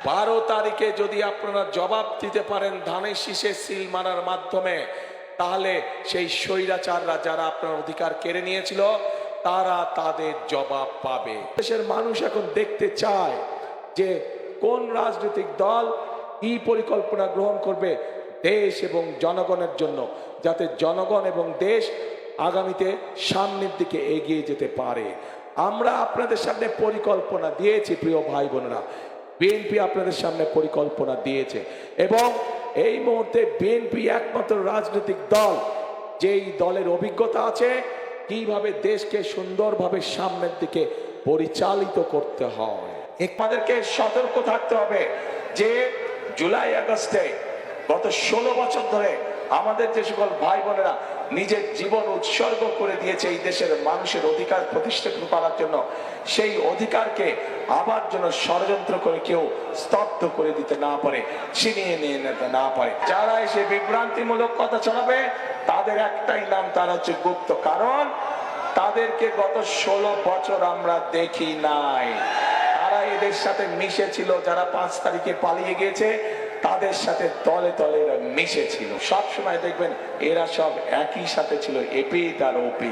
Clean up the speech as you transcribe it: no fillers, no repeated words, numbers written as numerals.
12 তারিখে যদি আপনারা জবাব দিতে পারেন ধানের শীষে সিল মারার মাধ্যমে, তাহলে সেই স্বৈরাচাররা যারা আপনার অধিকার কেড়ে নিয়েছিল তারা তাদের জবাব পাবে। দেশের মানুষ এখন দেখতে চায় যে কোন রাজনৈতিক দল কি পরিকল্পনা গ্রহণ করবে দেশ এবং জনগণের জন্য, যাতে জনগণ এবং দেশ আগামীতে সামনের দিকে এগিয়ে যেতে পারে। আমরা আপনাদের সামনে পরিকল্পনা দিয়েছি প্রিয় ভাই বোনেরা, বিএনপি আপনাদের সামনে পরিকল্পনা দিয়েছে এবং এই মুহূর্তে বিএনপি একমাত্র রাজনৈতিক দল যেই দলের অভিজ্ঞতা আছে কিভাবে দেশকে সুন্দরভাবে সামনের দিকে পরিচালিত করতে হয়। আমাদেরকে সতর্ক থাকতে হবে যে জুলাই আগস্টে গত 16 বছর ধরে আমাদের যে সকল ভাই বোনেরা নিজের জীবন উৎসর্গ করে দিয়েছে এই দেশের মানুষের অধিকার প্রতিষ্ঠিত করার জন্য, সেই অধিকারকে আবার যেন ষড়যন্ত্র করে কেউ স্তব্ধ করে দিতে না পারে, ছিনিয়ে নিয়ে নিতে না পারে। যারা এসে বিভ্রান্তিমূলক কথা ছড়াবে তাদের একটাই নাম, তারা হচ্ছে গুপ্ত। কারণ তাদেরকে গত 16 বছর আমরা দেখি নাই। তারা এদের সাথে মিশেছিল, যারা 5 তারিখে পালিয়ে গিয়েছে তাদের সাথে তলে তলে মিশেছিল। সবসময় দেখবেন এরা সব একই সাথে ছিল, এপি আর ওপি।